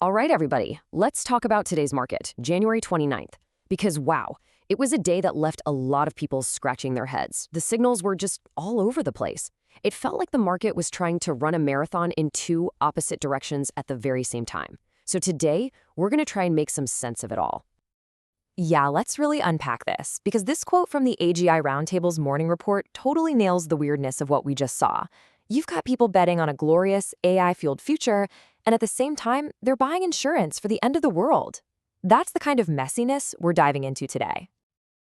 All right, everybody, let's talk about today's market, January 29th. Because wow, it was a day that left a lot of people scratching their heads. The signals were just all over the place. It felt like the market was trying to run a marathon in two opposite directions at the very same time. So today, we're going to try and make some sense of it all. Yeah, let's really unpack this, because this quote from the AGI Roundtable's morning report totally nails the weirdness of what we just saw. You've got people betting on a glorious AI-fueled future, and at the same time, they're buying insurance for the end of the world. That's the kind of messiness we're diving into today.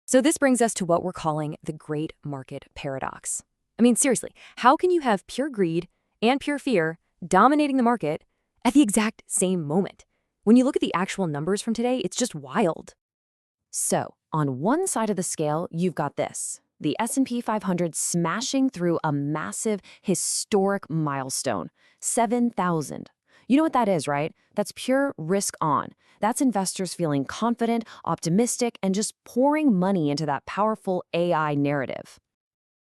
So this brings us to what we're calling the great market paradox. I mean, seriously, how can you have pure greed and pure fear dominating the market at the exact same moment? When you look at the actual numbers from today, it's just wild. So, on one side of the scale, you've got this, the S&P 500 smashing through a massive, historic milestone, 7,000. You know what that is, right? That's pure risk on. That's investors feeling confident, optimistic, and just pouring money into that powerful AI narrative.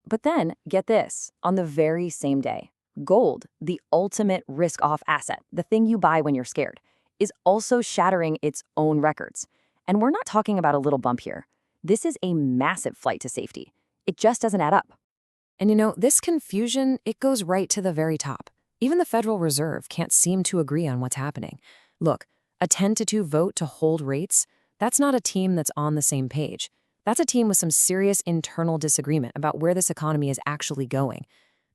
But then, get this, on the very same day, gold, the ultimate risk-off asset, the thing you buy when you're scared, is also shattering its own records. And we're not talking about a little bump here. This is a massive flight to safety. It just doesn't add up. And you know, this confusion, it goes right to the very top. Even the Federal Reserve can't seem to agree on what's happening. Look, a 10-2 vote to hold rates, that's not a team that's on the same page. That's a team with some serious internal disagreement about where this economy is actually going.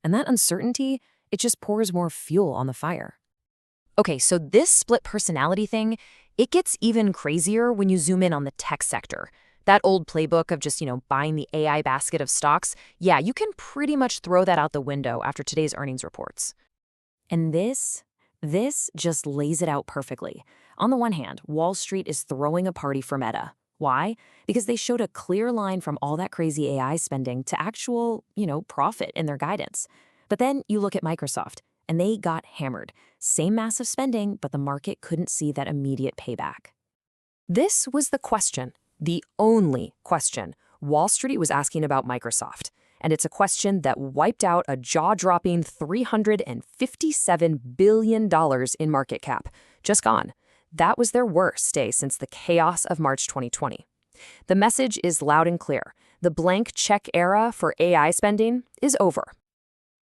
And that uncertainty, it just pours more fuel on the fire. Okay, so this split personality thing, it gets even crazier when you zoom in on the tech sector. That old playbook of just, buying the AI basket of stocks, yeah, you can pretty much throw that out the window after today's earnings reports. And this just lays it out perfectly. On the one hand, Wall Street is throwing a party for Meta. Why? Because they showed a clear line from all that crazy AI spending to actual, profit in their guidance. But then you look at Microsoft, and they got hammered. Same massive spending, but the market couldn't see that immediate payback. This was the question, the only question Wall Street was asking about Microsoft. And it's a question that wiped out a jaw-dropping $357 billion in market cap. Just gone. That was their worst day since the chaos of March 2020. The message is loud and clear. The blank check era for AI spending is over.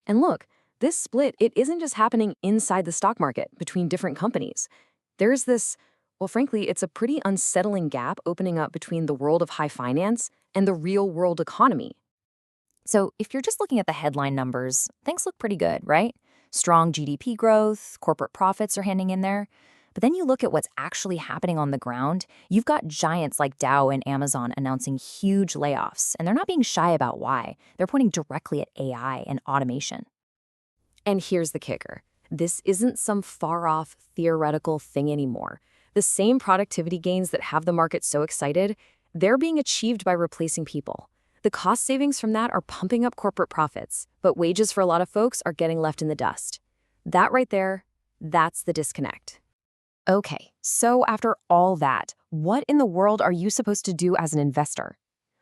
And look, this split, it isn't just happening inside the stock market between different companies. There's this, well, frankly, it's a pretty unsettling gap opening up between the world of high finance and the real-world economy. So if you're just looking at the headline numbers, things look pretty good, right? Strong GDP growth, corporate profits are handing in there. But then you look at what's actually happening on the ground, you've got giants like Dow and Amazon announcing huge layoffs, and they're not being shy about why. They're pointing directly at AI and automation. And here's the kicker. This isn't some far-off theoretical thing anymore. The same productivity gains that have the market so excited, they're being achieved by replacing people. The cost savings from that are pumping up corporate profits, but wages for a lot of folks are getting left in the dust. That right there, that's the disconnect. Okay, so after all that, what in the world are you supposed to do as an investor?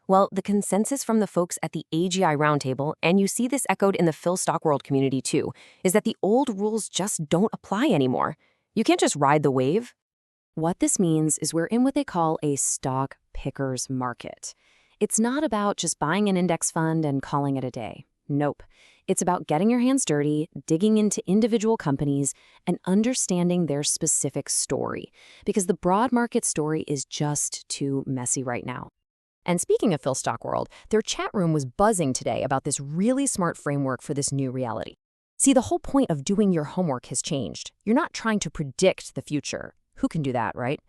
Well, the consensus from the folks at the AGI Roundtable, and you see this echoed in the PhilStockWorld community too, is that the old rules just don't apply anymore. You can't just ride the wave. What this means is we're in what they call a stock picker's market. It's not about just buying an index fund and calling it a day. Nope. It's about getting your hands dirty, digging into individual companies, and understanding their specific story. Because the broad market story is just too messy right now. And speaking of PhilStockWorld, their chat room was buzzing today about this really smart framework for this new reality. See, the whole point of doing your homework has changed. You're not trying to predict the future. Who can do that, right?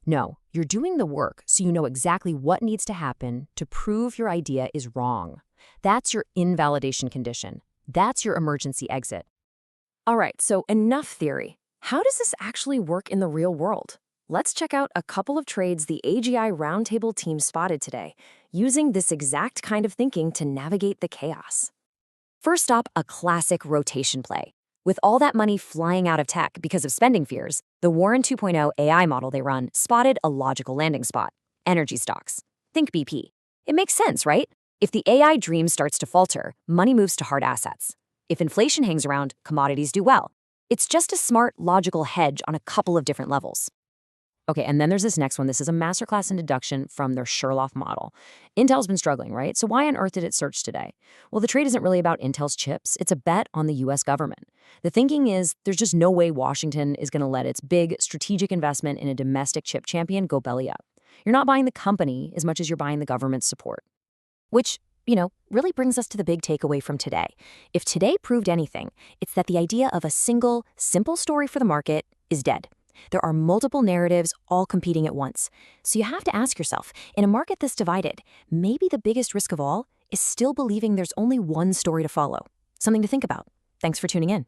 No, you're doing the work so you know exactly what needs to happen to prove your idea is wrong. That's your invalidation condition. That's your emergency exit. All right, so enough theory. How does this actually work in the real world? Let's check out a couple of trades the AGI Roundtable team spotted today, using this exact kind of thinking to navigate the chaos. First up, a classic rotation play. With all that money flying out of tech because of spending fears, the Warren 2.0 AI model they run spotted a logical landing spot: energy stocks. Think BP. It makes sense, right? If the AI dream starts to falter, money moves to hard assets. If inflation hangs around, commodities do well. It's just a smart, logical hedge on a couple of different levels. Okay, and then there's this next one. This is a masterclass in deduction from their Sherlock model. Intel's been struggling, right? So why on earth did it surge today? Well, the trade isn't really about Intel's chips. It's a bet on the U.S. government. The thinking is there's just no way Washington is going to let its big strategic investment in a domestic chip champion go belly up. You're not buying the company as much as you're buying the government's support. Which, really brings us to the big takeaway from today. If today proved anything, it's that the idea of a single, simple story for the market is dead. There are multiple narratives all competing at once. So you have to ask yourself, in a market this divided, maybe the biggest risk of all is still believing there's only one story to follow. Something to think about. Thanks for tuning in.